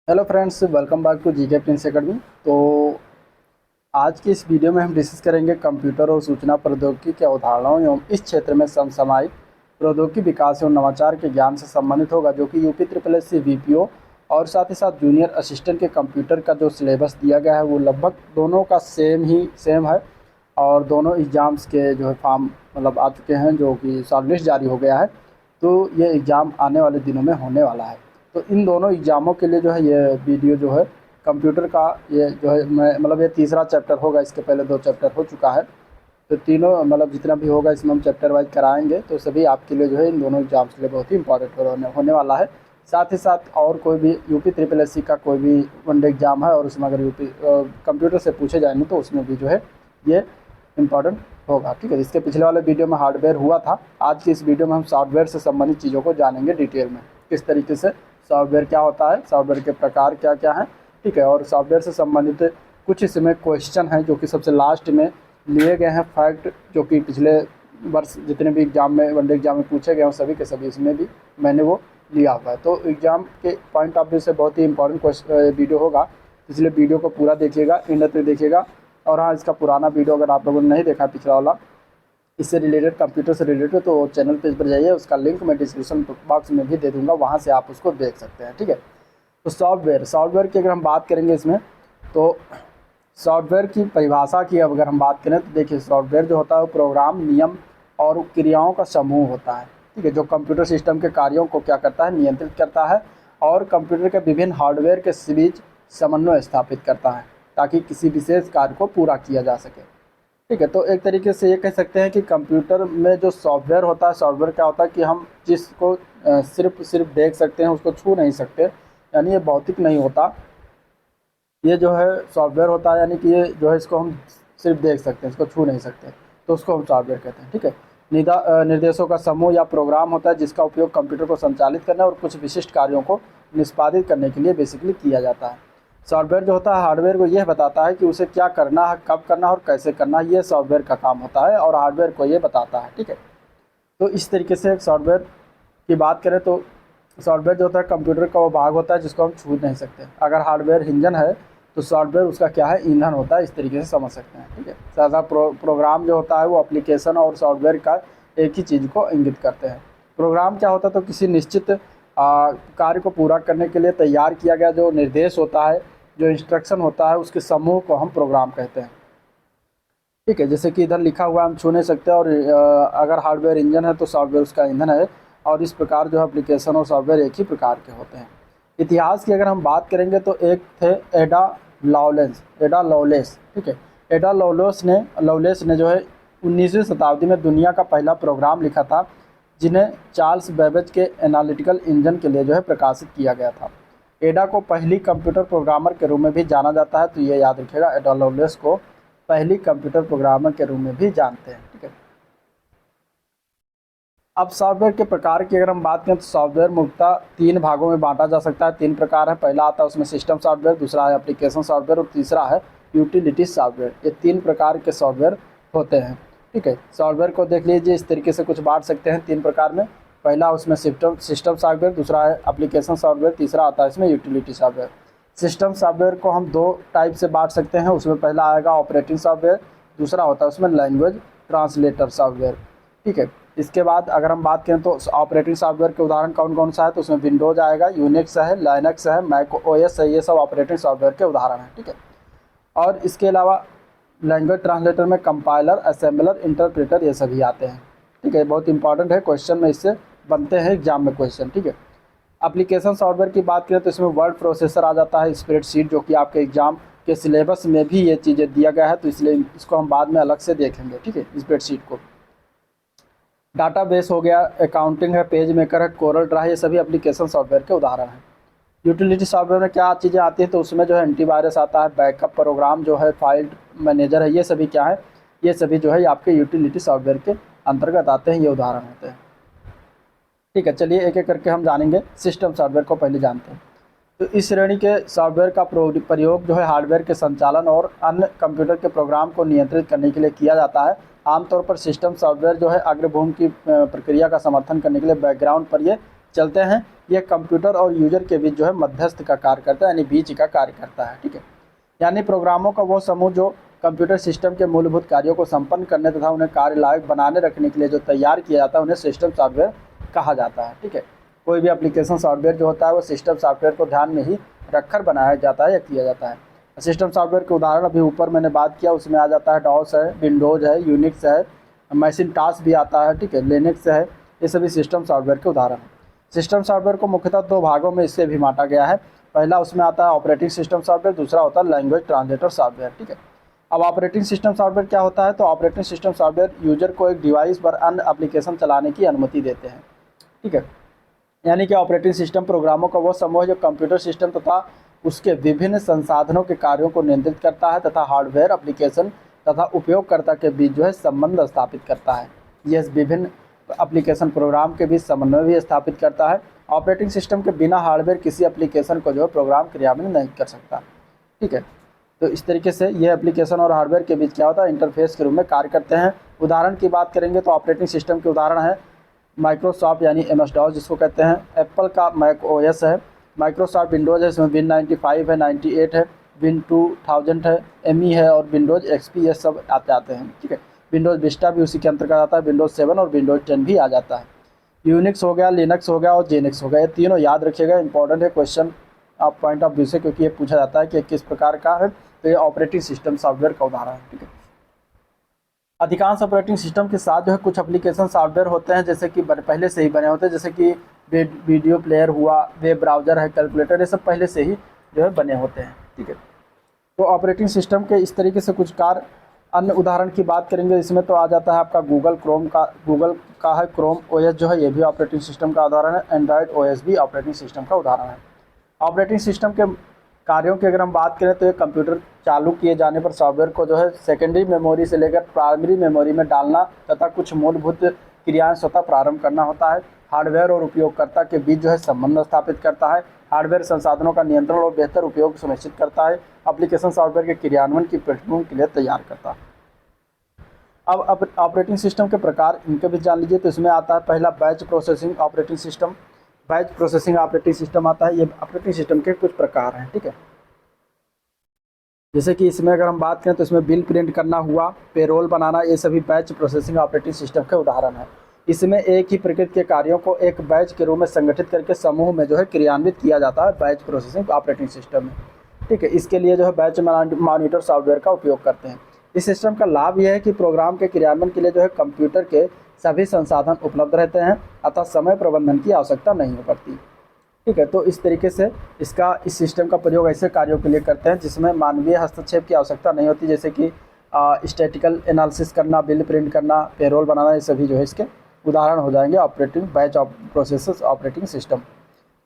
Hello friends, welcome back to GK Prince Academy. तो आज की इस वीडियो में हम डिस्कस करेंगे कंप्यूटर और सूचना प्रौद्योगिकी के अवधारणाओं एवं इस क्षेत्र में समसामयिक प्रौद्योगिकी विकास एवं नवाचार के ज्ञान से संबंधित होगा, जो कि UP triple S C VPO और साथ ही साथ जूनियर असिस्टेंट के कंप्यूटर का जो सिलेबस दिया गया है वो लगभग दोनों का सेम है। और दोनों एग्ज़ाम्स के जो है फॉर्म मतलब आ चुके हैं, जो कि शॉर्ट लिस्ट जारी हो गया है। तो ये एग्ज़ाम आने वाले दिनों में होने वाला है। तो इन दोनों एग्ज़ामों के लिए जो है ये वीडियो जो है कंप्यूटर का, ये जो है मैं मतलब ये तीसरा चैप्टर होगा। इसके पहले 2 चैप्टर हो चुका है। तो तीनों मतलब जितना भी होगा इसमें हम चैप्टर वाइज कराएंगे, तो सभी आपके लिए जो है इन दोनों एग्जाम्स के लिए बहुत ही इंपॉर्टेंट होने वाला है। साथ ही साथ और कोई भी यूपी ट्रिपल एस सी का कोई भी वनडे एग्ज़ाम है और उसमें अगर यूपी कंप्यूटर से पूछे जाएंगे तो उसमें भी जो है ये इम्पॉर्टेंट होगा। ठीक है, इसके पिछले वाले वीडियो में हार्डवेयर हुआ था। आज की इस वीडियो में हम सॉफ्टवेयर से संबंधित चीज़ों को जानेंगे डिटेल में, किस तरीके से सॉफ्टवेयर क्या होता है, सॉफ्टवेयर के प्रकार क्या क्या हैं। ठीक है, और सॉफ्टवेयर से संबंधित कुछ इसमें क्वेश्चन हैं जो कि सबसे लास्ट में लिए गए हैं फैक्ट, जो कि पिछले वर्ष जितने भी एग्जाम में वनडे एग्जाम में पूछे गए हैं सभी के सभी इसमें भी मैंने वो लिया हुआ है। तो एग्ज़ाम के पॉइंट ऑफ व्यू से बहुत ही इंपॉर्टेंट वीडियो होगा, इसलिए वीडियो को पूरा देखिएगा, एंड तक देखिएगा। और हाँ, इसका पुराना वीडियो अगर आप लोगों ने नहीं देखा पिछला वाला इससे रिलेटेड, कंप्यूटर से रिलेटेड, तो चैनल पेज पर जाइए, उसका लिंक मैं डिस्क्रिप्शन बॉक्स में भी दे दूंगा, वहाँ से आप उसको देख सकते हैं। ठीक है, तो सॉफ्टवेयर की अगर हम बात करेंगे इसमें, तो सॉफ्टवेयर की परिभाषा की अगर हम बात करें तो देखिए, सॉफ्टवेयर जो होता है वो प्रोग्राम, नियम और क्रियाओं का समूह होता है। ठीक है, जो कंप्यूटर सिस्टम के कार्यों को क्या करता है, नियंत्रित करता है और कंप्यूटर के विभिन्न हार्डवेयर के बीच समन्वय स्थापित करता है ताकि किसी विशेष कार्य को पूरा किया जा सके। ठीक है, तो एक तरीके से ये कह सकते हैं कि कंप्यूटर में जो सॉफ्टवेयर होता है, सॉफ्टवेयर क्या होता है कि हम जिसको सिर्फ देख सकते हैं, उसको छू नहीं सकते, यानी ये भौतिक नहीं होता। ये जो है सॉफ्टवेयर होता है, यानी कि ये जो है इसको हम सिर्फ देख सकते हैं, इसको छू नहीं सकते, तो उसको हम सॉफ्टवेयर कहते हैं। ठीक है, निर्देशों का समूह या प्रोग्राम होता है जिसका उपयोग कंप्यूटर को संचालित करने और कुछ विशिष्ट कार्यों को निष्पादित करने के लिए बेसिकली किया जाता है। सॉफ्टवेयर जो होता है हार्डवेयर को यह बताता है कि उसे क्या करना है, कब करना है और कैसे करना है, ये सॉफ्टवेयर का काम होता है और हार्डवेयर को ये बताता है। ठीक है, तो इस तरीके से सॉफ्टवेयर की बात करें तो सॉफ्टवेयर जो होता है कंप्यूटर का वो भाग होता है जिसको हम छू नहीं सकते। अगर हार्डवेयर इंजन है तो सॉफ्टवेयर उसका क्या है, ईंधन होता है। इस तरीके से समझ सकते हैं। ठीक है, साधा प्रोग्राम जो होता है वो एप्लीकेशन और सॉफ्टवेयर का एक ही चीज़ को इंगित करते हैं। प्रोग्राम क्या होता है, तो किसी निश्चित कार्य को पूरा करने के लिए तैयार किया गया जो निर्देश होता है, जो इंस्ट्रक्शन होता है, उसके समूह को हम प्रोग्राम कहते हैं। ठीक है, जैसे कि इधर लिखा हुआ हम छू नहीं सकते, और अगर हार्डवेयर इंजन है तो सॉफ्टवेयर उसका ईंधन है, और इस प्रकार जो है एप्लीकेशन और सॉफ्टवेयर एक ही प्रकार के होते हैं। इतिहास की अगर हम बात करेंगे तो एक थे एडा लॉलेस। ठीक है, एडा लॉलेस ने जो है 19वीं शताब्दी में दुनिया का पहला प्रोग्राम लिखा था, जिन्हें चार्ल्स बेबेज के एनालिटिकल इंजन के लिए जो है प्रकाशित किया गया था। एडा को पहली कंप्यूटर प्रोग्रामर के रूप में भी जाना जाता है, तो ये याद रखिएगा, एडा लॉलेस को पहली कंप्यूटर प्रोग्रामर के रूप में भी जानते हैं। ठीक है, अब सॉफ्टवेयर के प्रकार की अगर हम बात करें तो सॉफ्टवेयर मुख्यतः 3 भागों में बांटा जा सकता है। 3 प्रकार है। पहला आता है उसमें सिस्टम सॉफ्टवेयर, दूसरा है एप्लीकेशन सॉफ्टवेयर और तीसरा है यूटिलिटी सॉफ्टवेयर। ये 3 प्रकार के सॉफ्टवेयर होते हैं। ठीक है, सॉफ्टवेयर को देख लीजिए, इस तरीके से कुछ बांट सकते हैं 3 प्रकार में। पहला उसमें सिस्टम सॉफ्टवेयर, दूसरा है एप्लीकेशन सॉफ्टवेयर, तीसरा आता है इसमें यूटिलिटी सॉफ्टवेयर। सिस्टम सॉफ्टवेयर को हम 2 टाइप से बांट सकते हैं। उसमें पहला आएगा ऑपरेटिंग सॉफ्टवेयर, दूसरा होता है उसमें लैंग्वेज ट्रांसलेटर सॉफ्टवेयर। ठीक है, इसके बाद अगर हम बात करें तो ऑपरेटिंग सॉफ्टवेयर के उदाहरण कौन कौन सा है, तो उसमें विंडोज़ आएगा, यूनिक्स है, लाइनक्स है, मैक ओएस है, ये सब ऑपरेटिंग सॉफ्टवेयर के उदाहरण हैं। ठीक है, और इसके अलावा लैंग्वेज ट्रांसलेटर में कंपाइलर, असेंबलर, इंटरप्रेटर ये सभी आते हैं। ठीक है, बहुत इंपॉर्टेंट है, क्वेश्चन में इससे बनते हैं एग्जाम में क्वेश्चन। ठीक है, एप्लीकेशन सॉफ्टवेयर की बात करें तो इसमें वर्ड प्रोसेसर आ जाता है, स्प्रेडशीट, जो कि आपके एग्जाम के सिलेबस में भी ये चीज़ें दिया गया है, तो इसलिए इसको हम बाद में अलग से देखेंगे। ठीक है, स्प्रेडशीट को। डाटाबेस हो गया, अकाउंटिंग है, पेज मेकर है, कोरल ड्रा है, ये सभी एप्लीकेशन सॉफ्टवेयर के उदाहरण हैं। यूटिलिटी सॉफ्टवेयर में क्या चीज़ें आती हैं, तो उसमें जो है एंटीवायरस आता है, बैकअप प्रोग्राम जो है, फाइल मैनेजर है, ये सभी क्या है, ये सभी जो है आपके यूटिलिटी सॉफ्टवेयर के अंतर्गत आते हैं, ये उदाहरण होते हैं। ठीक है, चलिए एक एक करके हम जानेंगे। सिस्टम सॉफ्टवेयर को पहले जानते हैं। तो इस श्रेणी के सॉफ्टवेयर का प्रयोग जो है हार्डवेयर के संचालन और अन्य कंप्यूटर के प्रोग्राम को नियंत्रित करने के लिए किया जाता है। आमतौर पर सिस्टम सॉफ्टवेयर जो है अग्रभूमि की प्रक्रिया का समर्थन करने के लिए बैकग्राउंड पर ये चलते हैं, यह कंप्यूटर और यूजर के बीच जो है मध्यस्थ का कार्य करता है, यानी बीच का कार्य करता है। ठीक है, यानी प्रोग्रामों का वो समूह जो कंप्यूटर सिस्टम के मूलभूत कार्यों को संपन्न करने तथा उन्हें कार्य लायक बनाने रखने के लिए जो तैयार किया जाता है उन्हें सिस्टम सॉफ्टवेयर कहा जाता है। ठीक है, कोई भी एप्लीकेशन सॉफ्टवेयर जो होता है वो सिस्टम सॉफ्टवेयर को ध्यान में ही रखकर बनाया जाता है या किया जाता है। सिस्टम सॉफ्टवेयर के उदाहरण अभी ऊपर मैंने बात किया, उसमें आ जाता है डॉस है, विंडोज़ है, यूनिक्स है, मैकिन्टॉश भी आता है। ठीक है, लिनक्स है, ये सभी सिस्टम सॉफ्टवेयर के उदाहरण हैं। सिस्टम सॉफ्टवेयर को मुख्यतः दो भागों में इससे भी बांटा गया है। पहला उसमें आता है ऑपरेटिंग सिस्टम सॉफ्टवेयर, दूसरा होता है लैंग्वेज ट्रांसलेटर सॉफ्टवेयर। ठीक है, अब ऑपरेटिंग सिस्टम सॉफ्टवेयर क्या होता है, तो ऑपरेटिंग सिस्टम सॉफ्टवेयर यूजर को एक डिवाइस पर अन्य एप्लीकेशन चलाने की अनुमति देते हैं। ठीक है, यानी कि ऑपरेटिंग सिस्टम प्रोग्रामों का वो समूह जो कंप्यूटर सिस्टम तथा उसके विभिन्न संसाधनों के कार्यों को नियंत्रित करता है तथा हार्डवेयर एप्लीकेशन तथा उपयोगकर्ता के बीच जो है संबंध स्थापित करता है। यह विभिन्न एप्लीकेशन प्रोग्राम के बीच समन्वय भी स्थापित करता है। ऑपरेटिंग सिस्टम के बिना हार्डवेयर किसी एप्लीकेशन को जो है प्रोग्राम क्रियान्वित नहीं कर सकता। ठीक है, तो इस तरीके से यह एप्लीकेशन और हार्डवेयर के बीच क्या होता है, इंटरफेस के रूप में कार्य करते हैं। उदाहरण की बात करेंगे तो ऑपरेटिंग सिस्टम के उदाहरण है माइक्रोसॉफ्ट यानी MS-DOS जिसको कहते हैं, एप्पल का मैक OS है, माइक्रोसॉफ्ट विंडोज़ है, इसमें Win95 है, 98 है, Win 2000 है, ME है और विंडोज़ XP ये सब आते हैं। ठीक है, विंडोज़ विस्टा भी उसी के अंतर्गत आता है, विंडोज़ 7 और विंडोज़ 10 भी आ जाता है। यूनिक्स हो गया, लिनक्स हो गया और जेनिक्स हो गया, ये तीनों याद रखिएगा, इंपॉर्टेंट है क्वेश्चन आप पॉइंट ऑफ व्यू से, क्योंकि ये पूछा जाता है कि किस प्रकार का है, तो ये ऑपरेटिंग सिस्टम सॉफ्टवेयर का उदाहरण है। ठीक है, अधिकांश ऑपरेटिंग सिस्टम के साथ जो है कुछ एप्लीकेशन सॉफ्टवेयर होते हैं जैसे कि पहले से ही बने होते हैं, जैसे कि वीडियो प्लेयर हुआ, वेब ब्राउज़र है, कैलकुलेटर, ये सब पहले से ही जो है बने होते हैं। ठीक है, तो ऑपरेटिंग सिस्टम के इस तरीके से कुछ कार्य, अन्य उदाहरण की बात करेंगे इसमें तो आ जाता है आपका गूगल का है क्रोम OS जो है, ये भी ऑपरेटिंग सिस्टम का उदाहरण है। एंड्रॉयड OS भी ऑपरेटिंग सिस्टम का उदाहरण है। ऑपरेटिंग सिस्टम के कार्यों की अगर हम बात करें तो ये कंप्यूटर चालू किए जाने पर सॉफ्टवेयर को जो है सेकेंडरी मेमोरी से लेकर प्राइमरी मेमोरी में डालना तथा कुछ मूलभूत क्रियाएं स्वतः प्रारंभ करना होता है। हार्डवेयर और उपयोगकर्ता के बीच जो है संबंध स्थापित करता है। हार्डवेयर संसाधनों का नियंत्रण और बेहतर उपयोग सुनिश्चित करता है। एप्लीकेशन सॉफ्टवेयर के क्रियान्वयन की पृष्ठभूमि के लिए तैयार करता है। अब ऑपरेटिंग सिस्टम के प्रकार इनके भी जान लीजिए, तो इसमें आता है पहला batch processing operating system. Batch processing operating system आता है, ये ऑपरेटिंग सिस्टम के कुछ प्रकार हैं। ठीक है, जैसे कि इसमें अगर हम बात करें तो इसमें बिल प्रिंट करना हुआ, पेरोल बनाना, ये सभी बैच प्रोसेसिंग ऑपरेटिंग सिस्टम के उदाहरण हैं। इसमें एक ही प्रकृति के कार्यों को एक बैच के रूप में संगठित करके समूह में जो है क्रियान्वित किया जाता है बैच प्रोसेसिंग ऑपरेटिंग सिस्टम में। ठीक है, इसके लिए जो है बैच मॉनिटर सॉफ्टवेयर का उपयोग करते हैं। इस सिस्टम का लाभ यह है कि प्रोग्राम के क्रियान्वयन के लिए जो है कंप्यूटर के सभी संसाधन उपलब्ध रहते हैं, अतः समय प्रबंधन की आवश्यकता नहीं हो पड़ती। ठीक है, तो इस तरीके से इस सिस्टम का प्रयोग ऐसे कार्यों के लिए करते हैं जिसमें मानवीय हस्तक्षेप की आवश्यकता नहीं होती, जैसे कि स्टैटिकल एनालिसिस करना, बिल प्रिंट करना, पेरोल बनाना, ये सभी जो है इसके उदाहरण हो जाएंगे operating batch processors operating system.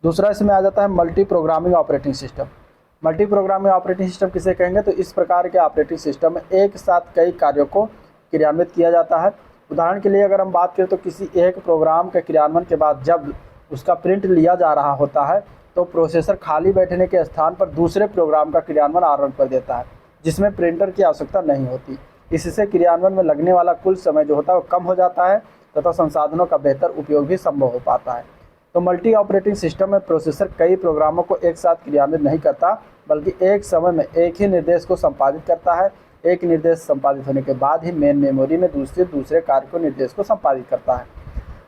दूसरा इसमें आ जाता है multi programming operating system. Multi programming operating system किसे कहेंगे, तो इस प्रकार के ऑपरेटिंग सिस्टम में एक साथ कई कार्यों को क्रियान्वित किया जाता है। उदाहरण के लिए अगर हम बात करें तो किसी एक प्रोग्राम के क्रियान्वयन के बाद जब उसका प्रिंट लिया जा रहा होता है तो प्रोसेसर खाली बैठने के स्थान पर दूसरे प्रोग्राम का क्रियान्वयन आरंभ कर देता है, जिसमें प्रिंटर की आवश्यकता नहीं होती। इससे क्रियान्वयन में लगने वाला कुल समय जो होता है वो कम हो जाता है तथा संसाधनों का बेहतर उपयोग भी संभव हो पाता है। तो मल्टी ऑपरेटिंग सिस्टम में प्रोसेसर कई प्रोग्रामों को एक साथ क्रियान्वित नहीं करता, बल्कि एक समय में एक ही निर्देश को संपादित करता है। एक निर्देश संपादित होने के बाद ही मेन मेमोरी में दूसरे कार्य को निर्देश को संपादित करता है।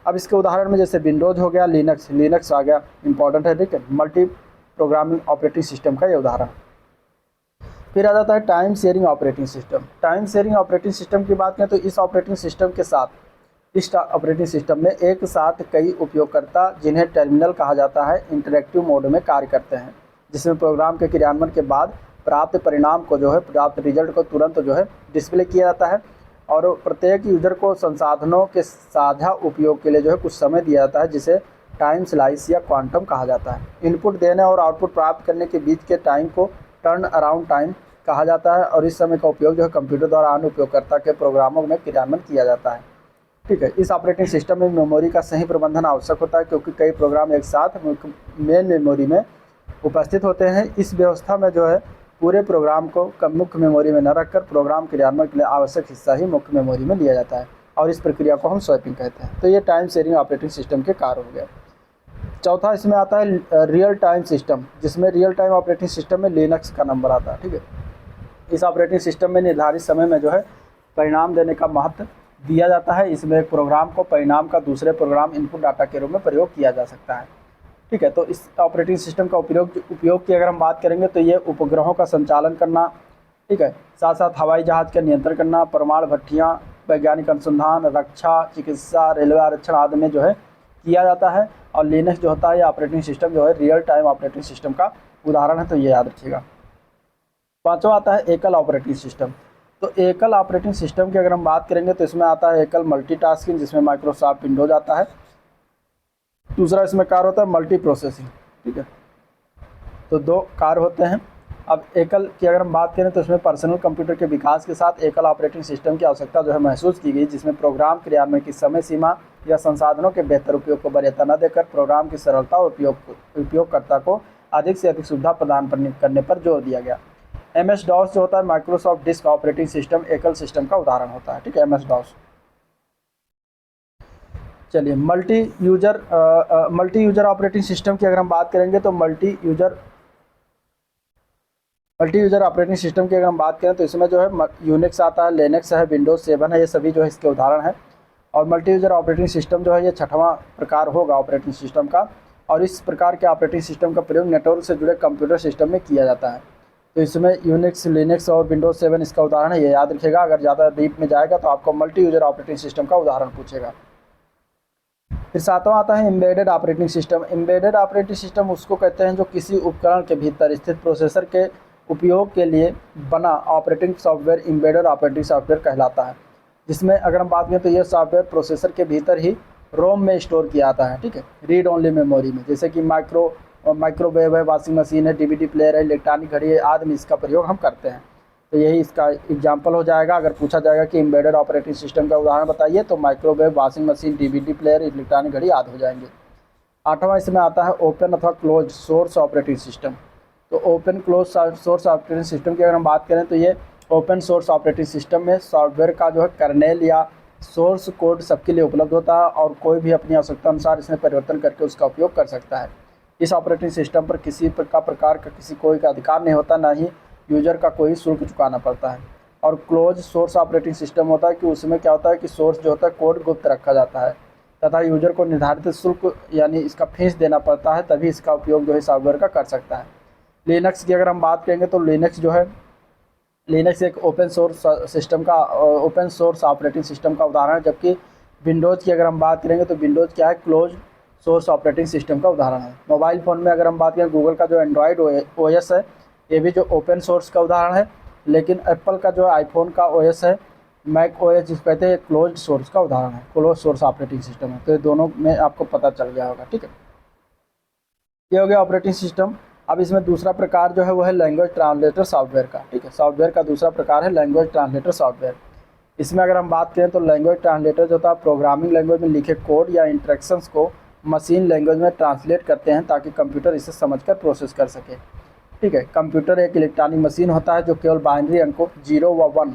अब इसके उदाहरण में जैसे विंडोज़ हो गया, लिनक्स आ गया, इंपॉर्टेंट है। ठीक है, मल्टी प्रोग्रामिंग ऑपरेटिंग सिस्टम का ये उदाहरण। फिर आ जाता है time sharing operating system. Time sharing operating system की बात करें तो इस ऑपरेटिंग सिस्टम के साथ, इस ऑपरेटिंग सिस्टम में एक साथ कई उपयोगकर्ता, जिन्हें टर्मिनल कहा जाता है, इंटरैक्टिव मोड में कार्य करते हैं, जिसमें प्रोग्राम के क्रियान्वयन के बाद प्राप्त परिणाम को जो है, प्राप्त रिजल्ट को तुरंत जो है डिस्प्ले किया जाता है और प्रत्येक यूजर को संसाधनों के साझा उपयोग के लिए जो है कुछ समय दिया जाता है, जिसे टाइम स्लाइस या क्वांटम कहा जाता है। इनपुट देने और आउटपुट प्राप्त करने के बीच के टाइम को टर्न अराउंड टाइम कहा जाता है और इस समय का उपयोग जो है कंप्यूटर द्वारा अन्य उपयोगकर्ता के प्रोग्रामों में क्रियान्वयन किया जाता है। ठीक है, इस ऑपरेटिंग सिस्टम में मेमोरी का सही प्रबंधन आवश्यक होता है, क्योंकि कई प्रोग्राम एक साथ मेन मेमोरी में उपस्थित होते हैं। इस व्यवस्था में जो है पूरे प्रोग्राम को मुख्य मेमोरी में न रखकर प्रोग्राम क्रियान्वयन के लिए आवश्यक हिस्सा ही मुख्य मेमोरी में लिया जाता है और इस प्रक्रिया को हम स्वैपिंग कहते हैं। तो ये टाइम शेयरिंग ऑपरेटिंग सिस्टम के कार्य हो गए। चौथा इसमें आता है रियल टाइम सिस्टम, जिसमें रियल टाइम ऑपरेटिंग सिस्टम में लिनक्स का नंबर आता है। ठीक है, इस ऑपरेटिंग सिस्टम में निर्धारित समय में जो है परिणाम देने का महत्व दिया जाता है। इसमें एक प्रोग्राम को परिणाम का दूसरे प्रोग्राम इनपुट डाटा के रूप में प्रयोग किया जा सकता है। ठीक है, तो इस ऑपरेटिंग सिस्टम का उपयोग की अगर हम बात करेंगे तो ये उपग्रहों का संचालन करना, ठीक है, साथ साथ हवाई जहाज़ का नियंत्रण करना, परमाणु भट्टियाँ, वैज्ञानिक अनुसंधान, रक्षा, चिकित्सा, रेलवे आरक्षण आदि में जो है किया जाता है। और लिनक्स जो होता है ये ऑपरेटिंग सिस्टम जो है रियल टाइम ऑपरेटिंग सिस्टम का उदाहरण है, तो ये याद रखिएगा। पांचवा आता है एकल ऑपरेटिंग सिस्टम। तो एकल ऑपरेटिंग सिस्टम की अगर हम बात करेंगे तो इसमें आता है एकल मल्टीटास्किंग, जिसमें माइक्रोसॉफ्ट विंडोज आता है। दूसरा इसमें कार्य होता है मल्टी प्रोसेसिंग। ठीक है, तो दो कार्य होते हैं। अब एकल की अगर हम बात करें तो इसमें पर्सनल कंप्यूटर के विकास के साथ एकल ऑपरेटिंग सिस्टम की आवश्यकता जो है महसूस की गई, जिसमें प्रोग्राम क्रियान्वयन की समय सीमा या संसाधनों के बेहतर उपयोग को वरीयता न देकर प्रोग्राम की सरलता और उपयोगकर्ता को अधिक से अधिक सुविधा प्रदान करने पर जोर दिया गया। MS DOS जो होता है माइक्रोसॉफ्ट डिस्क ऑपरेटिंग सिस्टम एकल सिस्टम का उदाहरण होता है। ठीक है, MS DOS। चलिए मल्टी यूजर ऑपरेटिंग सिस्टम की अगर हम बात करेंगे तो मल्टी यूजर ऑपरेटिंग सिस्टम की अगर हम बात करें तो इसमें जो है यूनिक्स आता है, लिनक्स है, विंडोज 7 है, ये सभी जो है इसके उदाहरण है। और मल्टी यूजर ऑपरेटिंग सिस्टम जो है ये 6वां प्रकार होगा ऑपरेटिंग सिस्टम का। और इस प्रकार के ऑपरेटिंग सिस्टम का प्रयोग नेटवर्क से जुड़े कंप्यूटर सिस्टम में किया जाता है। तो इसमें यूनिक्स, लिनक्स और विंडोज 7 इसका उदाहरण है, ये याद रखिएगा। अगर ज़्यादा डीप में जाएगा तो आपको मल्टी यूजर ऑपरेटिंग सिस्टम का उदाहरण पूछेगा। फिर 7वां आता है embedded operating system. Embedded operating system उसको कहते हैं जो किसी उपकरण के भीतर स्थित प्रोसेसर के उपयोग के लिए बना operating software embedded operating software कहलाता है। जिसमें अगर हम बात करें तो यह सॉफ्टवेयर प्रोसेसर के भीतर ही रोम में स्टोर किया जाता है। ठीक है, रीड ओनली मेमोरी में, जैसे कि माइक्रोवेव है, वॉशिंग मशीन है, DVD प्लेयर है, इलेक्ट्रॉनिक घड़ी है आदि में इसका प्रयोग हम करते हैं। तो यही इसका एग्जाम्पल हो जाएगा। अगर पूछा जाएगा कि एम्बेडेड ऑपरेटिंग सिस्टम का उदाहरण बताइए तो microwave, washing machine, DVD player, electronic घड़ी आदि हो जाएंगे। 8वां इसमें आता है ओपन अथवा क्लोज सोर्स ऑपरेटिंग सिस्टम। तो open close source operating system की अगर हम बात करें तो ये ओपन सोर्स ऑपरेटिंग सिस्टम में सॉफ्टवेयर का जो है कर्नेल या सोर्स कोड सबके लिए उपलब्ध होता है और कोई भी अपनी आवश्यकता अनुसार इसमें परिवर्तन करके उसका उपयोग कर सकता है। इस ऑपरेटिंग सिस्टम पर किसी प्रकार का कोई का अधिकार नहीं होता, ना ही यूजर का कोई शुल्क चुकाना पड़ता है। और क्लोज सोर्स ऑपरेटिंग सिस्टम होता है कि उसमें क्या होता है कि सोर्स जो होता है कोड गुप्त रखा जाता है तथा यूजर को निर्धारित शुल्क यानी इसका फीस देना पड़ता है, तभी इसका उपयोग जो है सॉफ्टवेयर का कर सकता है। लिनक्स की अगर हम बात करेंगे तो लिनक्स एक ओपन सोर्स ऑपरेटिंग सिस्टम का उदाहरण है, जबकि विंडोज़ की अगर हम बात करेंगे तो विंडोज़ क्या है, क्लोज सोर्स ऑपरेटिंग सिस्टम का उदाहरण है। मोबाइल फ़ोन में अगर हम बात करें गूगल का जो एंड्रॉयड OS है ये भी जो ओपन सोर्स का उदाहरण है, लेकिन एप्पल का जो आईफोन का OS है, मैक OS जिसको कहते हैं, क्लोज सोर्स का उदाहरण है, क्लोज सोर्स ऑपरेटिंग सिस्टम है। तो ये दोनों में आपको पता चल गया होगा। ठीक है, ये हो गया ऑपरेटिंग सिस्टम। अब इसमें दूसरा प्रकार जो है वो है लैंग्वेज ट्रांसलेटर सॉफ्टवेयर का। ठीक है, सॉफ्टवेयर का दूसरा प्रकार है लैंग्वेज ट्रांसलेटर सॉफ्टवेयर। इसमें अगर हम बात करें तो लैंग्वेज ट्रांसलेटर जो होता है प्रोग्रामिंग लैंग्वेज में लिखे कोड या इंस्ट्रक्शंस को मशीन लैंग्वेज में ट्रांसलेट करते हैं ताकि कंप्यूटर इसे समझकर प्रोसेस कर सके। ठीक है, कंप्यूटर एक इलेक्ट्रॉनिक मशीन होता है जो केवल बाइनरी अंकों 0 व 1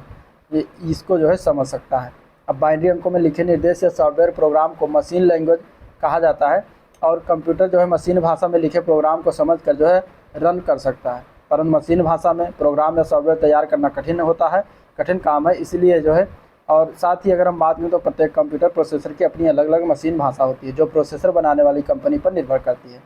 इसको जो है समझ सकता है। अब बाइनरी अंकों में लिखे निर्देश या सॉफ्टवेयर प्रोग्राम को मशीन लैंग्वेज कहा जाता है और कंप्यूटर जो है मशीन भाषा में लिखे प्रोग्राम को समझकर जो है रन कर सकता है। परंतु मशीन भाषा में प्रोग्राम या सॉफ्टवेयर तैयार करना कठिन काम है, इसलिए जो है। और साथ ही अगर हम बात करें तो प्रत्येक कंप्यूटर प्रोसेसर की अपनी अलग अलग मशीन भाषा होती है जो प्रोसेसर बनाने वाली कंपनी पर निर्भर करती है।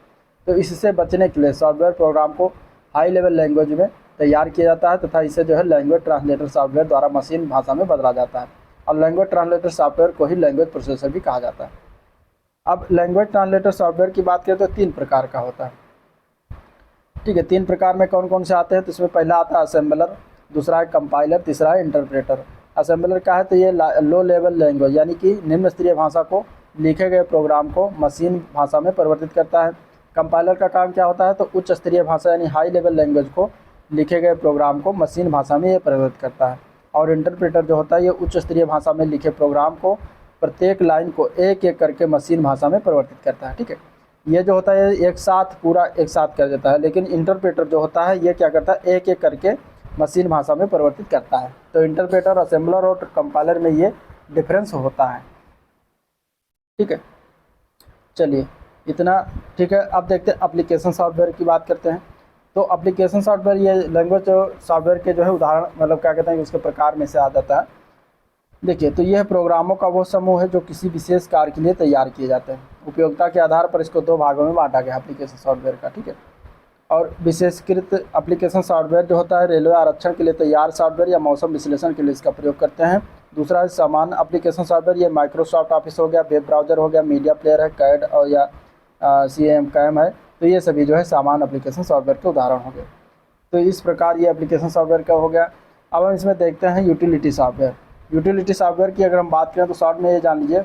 तो इससे बचने के लिए सॉफ्टवेयर प्रोग्राम को हाई लेवल लैंग्वेज में तैयार किया जाता है तथा इसे जो है लैंग्वेज ट्रांसलेटर सॉफ्टवेयर द्वारा मशीन भाषा में बदला जाता है। और लैंग्वेज ट्रांसलेटर सॉफ्टवेयर को ही लैंग्वेज प्रोसेसर भी कहा जाता है। अब लैंग्वेज ट्रांसलेटर सॉफ्टवेयर की बात करें तो 3 प्रकार का होता है। ठीक है, 3 प्रकार में कौन कौन से आते हैं तो इसमें पहला आता है असेंबलर, दूसरा है कंपाइलर, तीसरा है इंटरप्रेटर। असेंबलर क्या है तो ये लो लेवल लैंग्वेज यानी कि निम्न स्तरीय भाषा को लिखे गए प्रोग्राम को मशीन भाषा में परिवर्तित करता है। कंपाइलर का काम क्या होता है तो उच्च स्तरीय भाषा यानी हाई लेवल लैंग्वेज को लिखे गए प्रोग्राम को मशीन भाषा में ये परिवर्तित करता है। और इंटरप्रेटर जो होता है ये उच्च स्तरीय भाषा में लिखे प्रोग्राम को प्रत्येक लाइन को एक एक करके मशीन भाषा में परिवर्तित करता है। ठीक है, ये जो होता है एक साथ कर देता है, लेकिन इंटरप्रेटर जो होता है ये क्या करता है एक एक करके मशीन भाषा में परिवर्तित करता है। तो इंटरप्रेटर, असेंबलर और कंपाइलर में ये डिफरेंस होता है। ठीक है, चलिए इतना ठीक है। अब देखते हैं एप्लीकेशन सॉफ्टवेयर की बात करते हैं। तो एप्लीकेशन सॉफ्टवेयर ये लैंग्वेज सॉफ्टवेयर के जो है उदाहरण मतलब क्या कहते हैं कि उसके प्रकार में से आ जाता है। देखिए, तो यह प्रोग्रामों का वो समूह है जो किसी विशेष कार्य के लिए तैयार किए जाते हैं। उपयोगिता के आधार पर इसको दो भागों में बांटा गया एप्लीकेशन सॉफ्टवेयर का, ठीक है। और विशेषकृत एप्लीकेशन सॉफ्टवेयर जो होता है रेलवे आरक्षण के लिए तैयार सॉफ्टवेयर या मौसम विश्लेषण के लिए इसका प्रयोग करते हैं। दूसरा है सामान्य एप्लीकेशन सॉफ्टवेयर, ये माइक्रोसॉफ्ट ऑफिस हो गया, वेब ब्राउज़र हो गया, मीडिया प्लेयर है, कैड और या CAM है। तो ये सभी जो है सामान्य एप्लीकेशन सॉफ्टवेयर के उदाहरण हो गए। तो इस प्रकार ये एप्लीकेशन सॉफ्टवेयर का हो गया। अब हम इसमें देखते हैं यूटिलिटी सॉफ्टवेयर। यूटिलिटी सॉफ्टवेयर की अगर हम बात करें तो शॉर्ट में ये जान लीजिए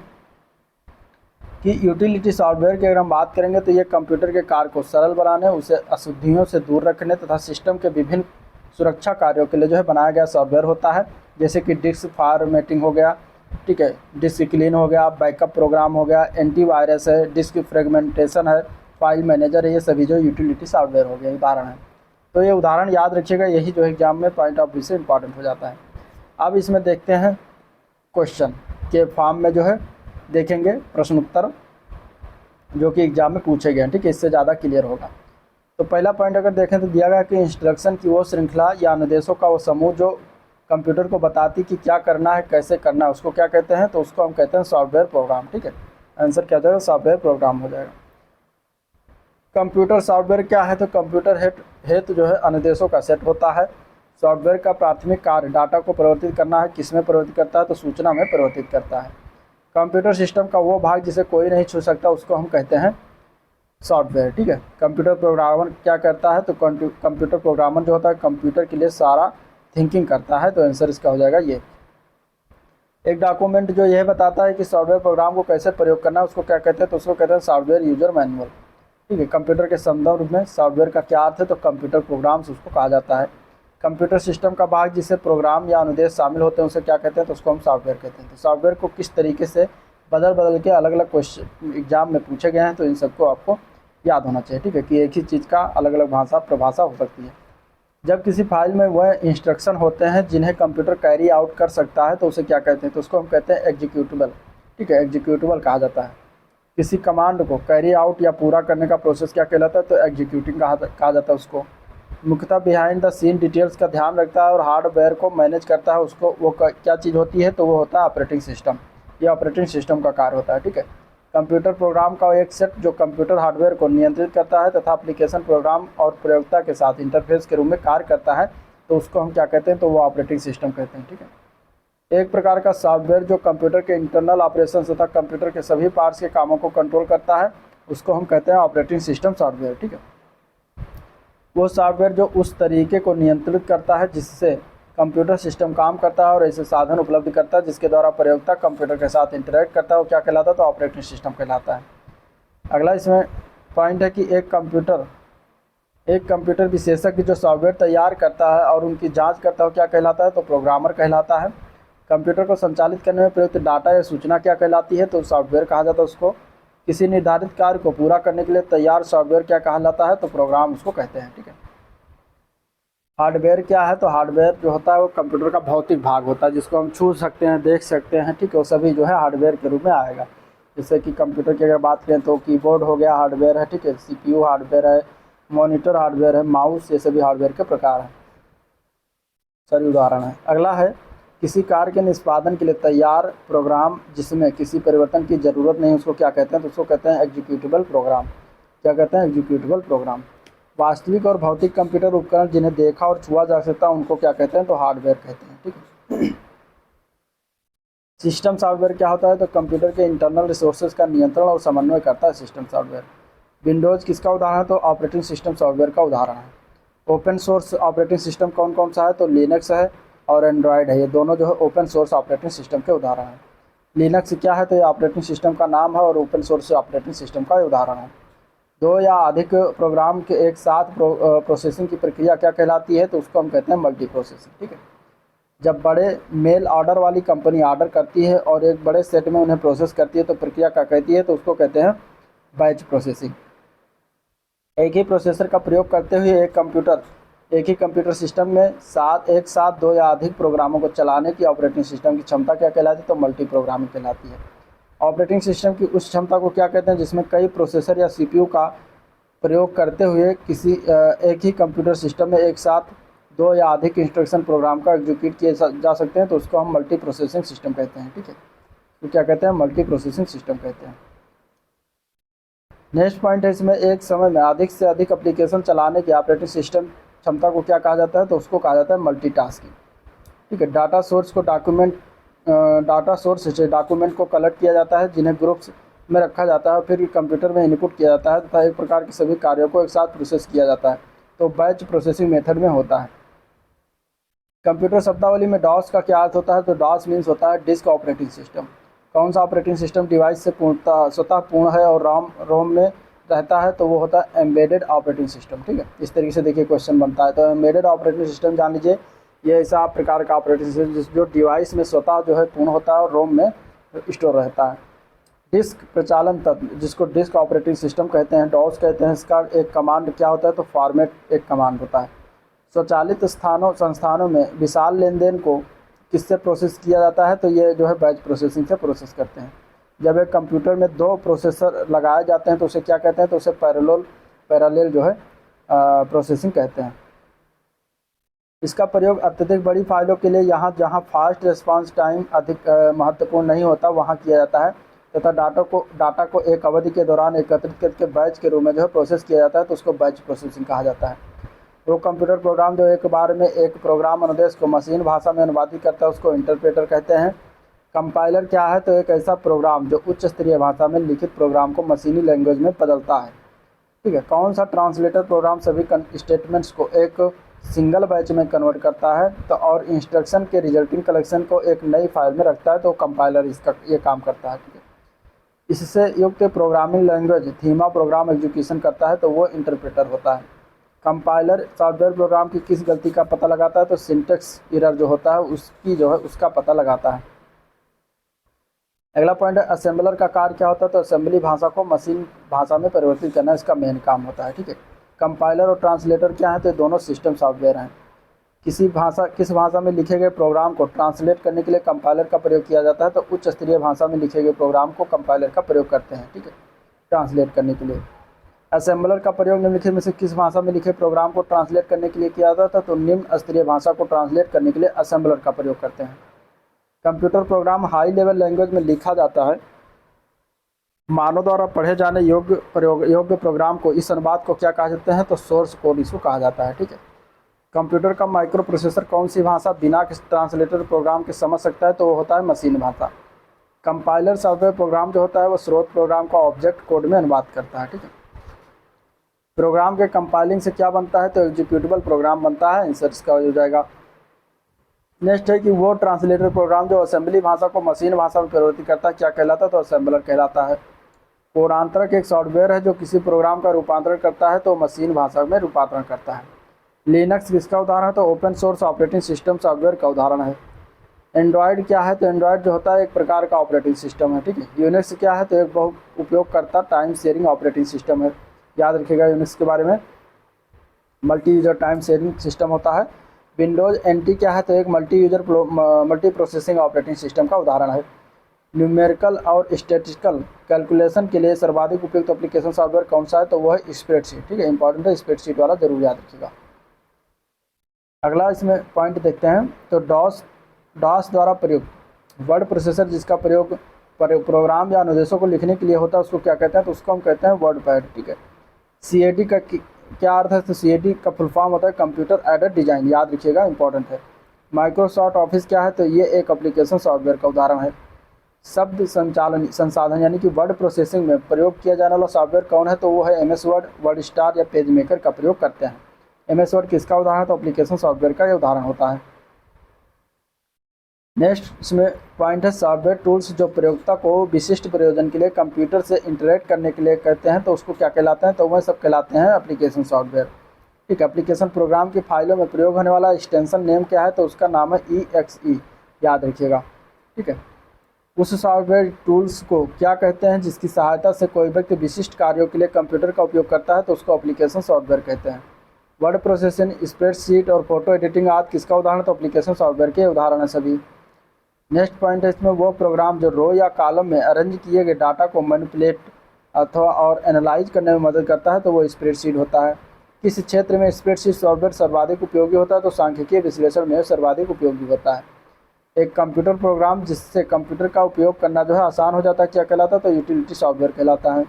कि यूटिलिटी सॉफ्टवेयर की अगर हम बात करेंगे तो ये कंप्यूटर के कार्य को सरल बनाने, उसे अशुद्धियों से दूर रखने तथा सिस्टम के विभिन्न सुरक्षा कार्यों के लिए जो है बनाया गया सॉफ्टवेयर होता है। जैसे कि डिस्क फॉर्मेटिंग हो गया, ठीक है, डिस्क क्लीन हो गया, बैकअप प्रोग्राम हो गया, एंटीवायरस है, डिस्क फ्रेगमेंटेशन है, फाइल मैनेजर है, ये सभी जो यूटिलिटी सॉफ्टवेयर हो गया उदाहरण है। तो ये उदाहरण याद रखिएगा, यही जो एग्जाम में पॉइंट ऑफ व्यू से इंपॉर्टेंट हो जाता है। अब इसमें देखते हैं क्वेश्चन के फॉर्म में जो है देखेंगे प्रश्न उत्तर जो कि एग्जाम में पूछे गए हैं, ठीक है, इससे ज़्यादा क्लियर होगा। तो पहला पॉइंट अगर देखें तो दिया गया कि इंस्ट्रक्शन की वो श्रृंखला या अनुदेशों का वो समूह जो कंप्यूटर को बताती कि क्या करना है, कैसे करना है, उसको क्या कहते हैं, तो उसको हम कहते हैं सॉफ्टवेयर प्रोग्राम, ठीक है। आंसर क्या हो जाएगा, सॉफ्टवेयर प्रोग्राम हो जाएगा। कंप्यूटर सॉफ्टवेयर क्या है, तो कंप्यूटर हेतु जो है अनुदेशों का सेट होता है। सॉफ्टवेयर का प्राथमिक कार्य डाटा को परिवर्तित करना है। किस में परिवर्तित करता है, तो सूचना में परिवर्तित करता है। कंप्यूटर सिस्टम का वो भाग जिसे कोई नहीं छू सकता उसको हम कहते हैं सॉफ्टवेयर, ठीक है। कंप्यूटर प्रोग्रामर क्या करता है, तो कंप्यूटर प्रोग्रामर जो होता है कंप्यूटर के लिए सारा थिंकिंग करता है। तो आंसर इसका हो जाएगा ये। एक डॉक्यूमेंट जो यह बताता है कि सॉफ्टवेयर प्रोग्राम को कैसे प्रयोग करना है उसको क्या कहते हैं, तो उसको कहते हैं सॉफ्टवेयर यूजर मैनुअल, ठीक है। कंप्यूटर के संदर्भ में सॉफ्टवेयर का क्या अर्थ है, तो कंप्यूटर प्रोग्राम्स उसको कहा जाता है। कंप्यूटर सिस्टम का भाग जिसे प्रोग्राम या अनुदेश शामिल होते हैं उसे क्या कहते हैं, तो उसको हम सॉफ्टवेयर कहते हैं। तो सॉफ्टवेयर को किस तरीके से बदल के अलग अलग क्वेश्चन एग्जाम में पूछे गए हैं, तो इन सबको आपको याद होना चाहिए, ठीक है, कि एक ही चीज़ का अलग अलग परिभाषा हो सकती है। जब किसी फाइल में वह इंस्ट्रक्शन होते हैं जिन्हें कंप्यूटर कैरी आउट कर सकता है तो उसे क्या कहते हैं, तो उसको हम कहते हैं एग्जीक्यूटेबल, ठीक है, एग्जीक्यूटेबल कहा जाता है। किसी कमांड को कैरी आउट या पूरा करने का प्रोसेस क्या कहलाता है, तो एग्जीक्यूटिंग कहा जाता है उसको। मुख्यतः बिहाइंड द सीन डिटेल्स का ध्यान रखता है और हार्डवेयर को मैनेज करता है, उसको वो क्या चीज़ होती है, तो वो होता है ऑपरेटिंग सिस्टम। ये ऑपरेटिंग सिस्टम का कार्य होता है, ठीक है। कंप्यूटर प्रोग्राम का एक सेट जो कंप्यूटर हार्डवेयर को नियंत्रित करता है तथा एप्लीकेशन प्रोग्राम और प्रयोक्ता के साथ इंटरफेस के रूप में कार्य करता है, तो उसको हम क्या कहते हैं, तो वो ऑपरेटिंग सिस्टम कहते हैं, ठीक है। एक प्रकार का सॉफ्टवेयर जो कंप्यूटर के इंटरनल ऑपरेशन तथा कंप्यूटर के सभी पार्ट्स के कामों को कंट्रोल करता है उसको हम कहते हैं ऑपरेटिंग सिस्टम सॉफ्टवेयर, ठीक है। वो सॉफ्टवेयर जो उस तरीके को नियंत्रित करता है जिससे कंप्यूटर सिस्टम काम करता है और ऐसे साधन उपलब्ध करता है जिसके द्वारा प्रयोक्ता कंप्यूटर के साथ इंटरेक्ट करता है, वो क्या कहलाता है, तो ऑपरेटिंग सिस्टम कहलाता है। अगला इसमें पॉइंट है कि एक कंप्यूटर विशेषज्ञ जो सॉफ्टवेयर तैयार करता है और उनकी जांच करता है, क्या कहलाता है, तो प्रोग्रामर कहलाता है। कंप्यूटर को संचालित करने में प्रयुक्त डाटा या सूचना क्या कहलाती है, तो सॉफ्टवेयर कहा जाता है उसको। किसी निर्धारित कार्य को पूरा करने के लिए तैयार सॉफ्टवेयर क्या कहलाता है, तो प्रोग्राम उसको कहते हैं, ठीक है। हार्डवेयर क्या है, तो हार्डवेयर जो होता है वो कंप्यूटर का भौतिक भाग होता है जिसको हम छू सकते हैं, देख सकते हैं, ठीक है, वो सभी जो है हार्डवेयर के रूप में आएगा। जैसे कि कंप्यूटर की अगर बात करें तो कीबोर्ड हो गया हार्डवेयर है, ठीक है, CPU हार्डवेयर है, मॉनिटर हार्डवेयर है, माउस, ये सभी हार्डवेयर के प्रकार हैं, सभी उदाहरण है। अगला है किसी कार्य के निष्पादन के लिए तैयार प्रोग्राम जिसमें किसी परिवर्तन की ज़रूरत नहीं उसको क्या कहते हैं, तो उसको कहते हैं एग्जीक्यूटेबल प्रोग्राम। क्या कहते हैं, एग्जीक्यूटेबल प्रोग्राम। वास्तविक और भौतिक कंप्यूटर उपकरण जिन्हें देखा और छुआ जा सकता है उनको क्या कहते हैं, तो हार्डवेयर कहते हैं, ठीक है। सिस्टम सॉफ्टवेयर क्या होता है, तो कंप्यूटर के इंटरनल रिसोर्सेज का नियंत्रण और समन्वय करता है सिस्टम सॉफ्टवेयर। विंडोज़ किसका उदाहरण है, तो ऑपरेटिंग सिस्टम सॉफ्टवेयर का उदाहरण है। ओपन सोर्स ऑपरेटिंग सिस्टम कौन कौन सा है, तो लिनक्स है और एंड्रॉयड है, ये दोनों जो है ओपन सोर्स ऑपरेटिंग सिस्टम के उदाहरण हैं। लिनक्स क्या है, तो ये ऑपरेटिंग सिस्टम का नाम है और ओपन सोर्स ऑपरेटिंग सिस्टम का उदाहरण है। दो या अधिक प्रोग्राम के एक साथ प्रोसेसिंग की प्रक्रिया क्या कहलाती है, तो उसको हम कहते हैं मल्टी प्रोसेसिंग, ठीक है। जब बड़े मेल ऑर्डर वाली कंपनी ऑर्डर करती है और एक बड़े सेट में उन्हें प्रोसेस करती है तो प्रक्रिया क्या कहती है, तो उसको कहते हैं बैच प्रोसेसिंग। एक ही प्रोसेसर का प्रयोग करते हुए एक ही कंप्यूटर सिस्टम में एक साथ दो या अधिक प्रोग्रामों को चलाने की ऑपरेटिंग सिस्टम की क्षमता क्या कहलाती है, तो मल्टी प्रोग्रामिंग कहलाती है। ऑपरेटिंग सिस्टम की उस क्षमता को क्या कहते हैं जिसमें कई प्रोसेसर या सीपीयू का प्रयोग करते हुए किसी एक ही कंप्यूटर सिस्टम में एक साथ दो या अधिक इंस्ट्रक्शन प्रोग्राम का एग्जीक्यूट किए जा सकते हैं, तो उसको हम मल्टी प्रोसेसिंग सिस्टम कहते हैं। ठीक है, तो क्या कहते हैं, मल्टी प्रोसेसिंग सिस्टम कहते हैं। नेक्स्ट पॉइंट है, इसमें एक समय में अधिक से अधिक एप्लीकेशन चलाने की ऑपरेटिंग सिस्टम क्षमता को क्या कहा जाता है, तो उसको कहा जाता है मल्टीटास्किंग। ठीक है, डाटा सोर्स से डॉक्यूमेंट को कलेक्ट किया जाता है जिन्हें ग्रुप्स में रखा जाता है, फिर कंप्यूटर में इनपुट किया जाता है तथा एक प्रकार के सभी कार्यों को एक साथ प्रोसेस किया जाता है, तो बैच प्रोसेसिंग मेथड में होता है। कंप्यूटर शब्दावली में डॉस का क्या अर्थ होता है, तो डॉस मीन्स होता है डिस्क ऑपरेटिंग सिस्टम। कौन सा ऑपरेटिंग सिस्टम डिवाइस से स्वतः पूर्ण है और रोम में रहता है, तो वो होता है एम्बेडेड ऑपरेटिंग सिस्टम। ठीक है, इस तरीके से देखिए क्वेश्चन बनता है। तो एम्बेडेड ऑपरेटिंग सिस्टम जान लीजिए, ये ऐसा प्रकार का ऑपरेटिंग सिस्टम जो डिवाइस में स्वतः जो है पूर्ण होता है और रोम में स्टोर रहता है। डिस्क प्रचालन तत्व जिसको डिस्क ऑपरेटिंग सिस्टम कहते हैं, डॉस कहते हैं, इसका एक कमांड क्या होता है, तो फॉर्मेट एक कमांड होता है। स्वचालित संस्थानों में विशाल लेन देन को किससे प्रोसेस किया जाता है, तो ये जो है बैच प्रोसेसिंग से प्रोसेस करते हैं। जब एक कंप्यूटर में दो प्रोसेसर लगाए जाते हैं तो उसे क्या कहते हैं, तो उसे पैरेलल जो है प्रोसेसिंग कहते हैं। इसका प्रयोग अत्यधिक बड़ी फाइलों के लिए जहाँ फास्ट रिस्पांस टाइम अधिक महत्वपूर्ण नहीं होता वहाँ किया जाता है, तथा डाटा को एक अवधि के दौरान एकत्रित करके बैच के रूप में जो है प्रोसेस किया जाता है, तो उसको बैच प्रोसेसिंग कहा जाता है। वो कंप्यूटर प्रोग्राम जो एक बार में एक प्रोग्राम अनुदेश को मशीन भाषा में अनुवादित करता है उसको इंटरप्रेटर कहते हैं। कंपाइलर क्या है, तो एक ऐसा प्रोग्राम जो उच्च स्तरीय भाषा में लिखित प्रोग्राम को मशीनी लैंग्वेज में बदलता है। ठीक है, कौन सा ट्रांसलेटर प्रोग्राम सभी स्टेटमेंट्स को एक सिंगल बैच में कन्वर्ट करता है तो और इंस्ट्रक्शन के रिजल्टिंग कलेक्शन को एक नई फाइल में रखता है, तो कंपाइलर इसका ये काम करता है। ठीक है, इससे युक्त प्रोग्रामिंग लैंग्वेज थीमा प्रोग्राम एग्जीक्यूशन करता है, तो वो इंटरप्रेटर होता है। कंपाइलर सॉफ्टवेयर प्रोग्राम की किस गलती का पता लगाता है, तो सिंटेक्स एरर जो होता है उसकी जो है उसका पता लगाता है। अगला पॉइंट है, असेंबलर का कार्य क्या होता है, तो असेंबली भाषा को मशीन भाषा में परिवर्तित करना इसका मेन काम होता है। ठीक है, कंपाइलर और ट्रांसलेटर क्या है, तो दोनों सिस्टम सॉफ्टवेयर हैं। किस भाषा में लिखे गए प्रोग्राम को ट्रांसलेट करने के लिए कंपाइलर का प्रयोग किया जाता है, तो उच्च स्तरीय भाषा में लिखे गए प्रोग्राम को कंपाइलर का प्रयोग करते हैं। ठीक है, ट्रांसलेट करने के लिए। असेंबलर का प्रयोग निम्नलिखित में से किस भाषा में लिखे प्रोग्राम को ट्रांसलेट करने के लिए किया जाता है, तो निम्न स्तरीय भाषा को ट्रांसलेट करने के लिए असेंबलर का प्रयोग करते हैं। Computer program high level language में लिखा जाता है। मानव द्वारा पढ़े जाने योग्य प्रोग्राम को इस अनुवाद को क्या कहा जाता है, तो सोर्स कोड इसको कहा जाता है। ठीक है, कंप्यूटर का माइक्रो प्रोसेसर कौन सी भाषा बिना ट्रांसलेटर प्रोग्राम के समझ सकता है, तो वो होता है मशीन भाषा। कंपाइलर सॉफ्टवेयर प्रोग्राम जो होता है वो स्रोत प्रोग्राम का ऑब्जेक्ट कोड में अनुवाद करता है। ठीक है, प्रोग्राम के कंपाइलिंग से क्या बनता है, तो एग्जीक्यूटेबल प्रोग्राम बनता है, आंसर इसका हो जाएगा। नेक्स्ट है कि वो ट्रांसलेटर प्रोग्राम जो असेंबली भाषा को मशीन भाषा में परिवर्तित करता है क्या कहलाता है, तो असेंबलर कहलाता है। कोडांतरक एक सॉफ्टवेयर है जो किसी प्रोग्राम का रूपांतरण करता है, तो मशीन भाषा में रूपांतरण करता है। लिनक्स किसका उदाहरण है, तो open source operating system software का उदाहरण है। एंड्रॉयड क्या है, तो एंड्रॉयड जो होता है एक प्रकार का ऑपरेटिंग सिस्टम है। ठीक है, यूनिक्स क्या है, तो एक बहु उपयोगकर्ता टाइम शेयरिंग ऑपरेटिंग सिस्टम है। याद रखिएगा यूनिक्स के बारे में, multi user time sharing system होता है। विंडोज एनटी क्या है, तो एक मल्टी प्रोसेसिंग ऑपरेटिंग सिस्टम का उदाहरण है। न्यूमेरिकल और स्टैटिस्टिकल कैलकुलेशन के लिए सर्वाधिक उपयुक्त एप्लीकेशन सॉफ्टवेयर कौन सा है, तो वह है स्प्रेडशीट। ठीक है, इंपॉर्टेंट है, स्प्रेडशीट वाला जरूर याद रखिएगा। अगला इसमें पॉइंट देखते हैं, तो डॉस द्वारा प्रयुक्त वर्ड प्रोसेसर जिसका प्रयोग प्रोग्राम या अनुदेशों को लिखने के लिए होता है उसको क्या कहते हैं, तो उसको हम कहते हैं वर्ड पैड। ठीक है, CAD का क्या अर्थ है, तो CAD का फुल फॉर्म होता है कंप्यूटर एडेड डिजाइन, याद रखिएगा, इंपॉर्टेंट है। माइक्रोसॉफ्ट ऑफिस क्या है, तो ये एक एप्लीकेशन सॉफ्टवेयर का उदाहरण है। शब्द संसाधन यानी कि वर्ड प्रोसेसिंग में प्रयोग किया जाने वाला सॉफ्टवेयर कौन है, तो वो है MS वर्ड, वर्ड स्टार या पेज मेकर का प्रयोग करते हैं। MS वर्ड किसका उदाहरण है, तो एप्लीकेशन सॉफ्टवेयर का ये उदाहरण होता है। नेक्स्ट इसमें पॉइंट है सॉफ्टवेयर टूल्स जो प्रयोक्ता को विशिष्ट प्रयोजन के लिए कंप्यूटर से इंटरेक्ट करने के लिए कहते हैं, तो उसको क्या कहलाते हैं, तो वह सब कहलाते हैं एप्लीकेशन सॉफ्टवेयर। ठीक, एप्लीकेशन प्रोग्राम की फाइलों में प्रयोग होने वाला एक्सटेंशन नेम क्या है, तो उसका नाम है EXE, याद रखिएगा। ठीक है, उस सॉफ्टवेयर टूल्स को क्या कहते हैं जिसकी सहायता से कोई व्यक्ति विशिष्ट कार्यों के लिए कंप्यूटर का उपयोग करता है, तो उसको एप्लीकेशन सॉफ्टवेयर कहते हैं। वर्ड प्रोसेसिंग, स्प्रेडशीट और फोटो एडिटिंग आदि किसका उदाहरण, तो एप्लीकेशन सॉफ्टवेयर के उदाहरण है सभी। नेक्स्ट पॉइंट है इसमें, वो प्रोग्राम जो रो या कॉलम में अरेंज किए गए डाटा को मैनिपुलेट अथवा और एनालाइज करने में मदद करता है तो वो स्प्रेडशीट होता है। किस क्षेत्र में स्प्रेडशीट सॉफ्टवेयर सर्वाधिक उपयोगी होता है तो सांख्यिकीय विश्लेषण में सर्वाधिक उपयोगी होता है। एक कंप्यूटर प्रोग्राम जिससे कंप्यूटर का उपयोग करना जो है आसान हो जाता है क्या कहलाता है तो यूटिलिटी सॉफ्टवेयर कहलाता है।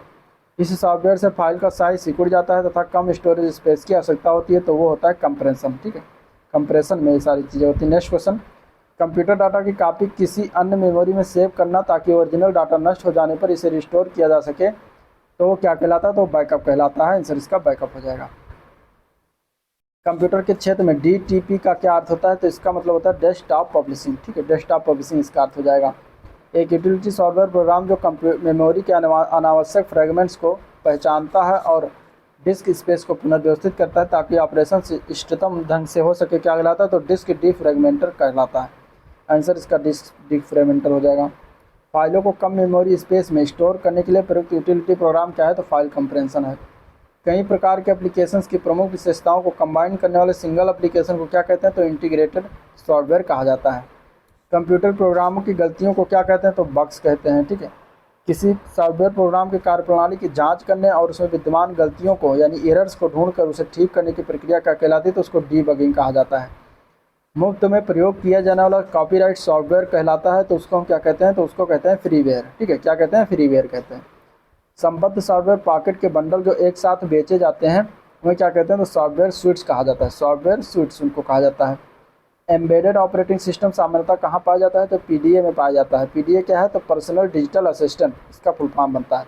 इस सॉफ्टवेयर से फाइल का साइज सिकुड़ जाता है तथा कम स्टोरेज स्पेस की आवश्यकता होती है तो वो होता है कंप्रेशन। ठीक है, कंप्रेशन में ये सारी चीज़ें होती हैं। नेक्स्ट क्वेश्चन, कंप्यूटर डाटा की कॉपी किसी अन्य मेमोरी में सेव करना ताकि ओरिजिनल डाटा नष्ट हो जाने पर इसे रिस्टोर किया जा सके तो वो क्या कहलाता है तो बैकअप कहलाता है। आंसर इसका बैकअप हो जाएगा। कंप्यूटर के क्षेत्र में DTP का क्या अर्थ होता है तो इसका मतलब होता है डेस्कटॉप पब्लिशिंग। ठीक है, डेस्कटॉप पब्लिशिंग इसका अर्थ हो जाएगा। एक यूटिलिटी सॉफ्टवेयर प्रोग्राम जो मेमोरी के अनावश्यक फ्रेगमेंट्स को पहचानता है और डिस्क स्पेस को पुनर्व्यवस्थित करता है ताकि ऑपरेशन इष्टतम ढंग से हो सके क्या कहलाता है तो डिस्क डिफ्रेगमेंटर कहलाता है। आंसर इसका डिस्क डिफ्रेगमेंटर हो जाएगा। फाइलों को कम मेमोरी स्पेस में स्टोर करने के लिए प्रयुक्त यूटिलिटी प्रोग्राम क्या है तो फाइल कंप्रेशन है। कई प्रकार के एप्लीकेशंस की प्रमुख विशेषताओं को कंबाइन करने वाले सिंगल एप्लीकेशन को क्या कहते हैं तो इंटीग्रेटेड सॉफ्टवेयर कहा जाता है। कंप्यूटर प्रोग्रामों की गलतियों को क्या कहते हैं तो बग्स कहते हैं। ठीक है, किसी सॉफ्टवेयर प्रोग्राम की कार्यप्रणाली की जांच करने और उसमें विद्यमान गलतियों को यानी एरर्स को ढूंढकर उसे ठीक करने की प्रक्रिया क्या कहलाती है तो उसको डीबगिंग कहा जाता है। मुफ्त में प्रयोग किया जाने वाला कॉपीराइट सॉफ्टवेयर कहलाता है तो उसको हम क्या कहते हैं तो उसको कहते हैं फ्रीवेयर। ठीक है, क्या कहते हैं फ्रीवेयर कहते हैं। संबद्ध सॉफ्टवेयर पॉकेट के बंडल जो एक साथ बेचे जाते हैं उन्हें क्या कहते हैं तो सॉफ्टवेयर स्विट्स कहा जाता है। सॉफ्टवेयर स्विट्स उनको कहा जाता है। एम्बेडेड ऑपरेटिंग सिस्टम सामान्यतः कहाँ पाया जाता है तो PDA में पाया जाता है। PDA क्या है तो पर्सनल डिजिटल असिस्टेंट, इसका फुल फॉर्म बनता है।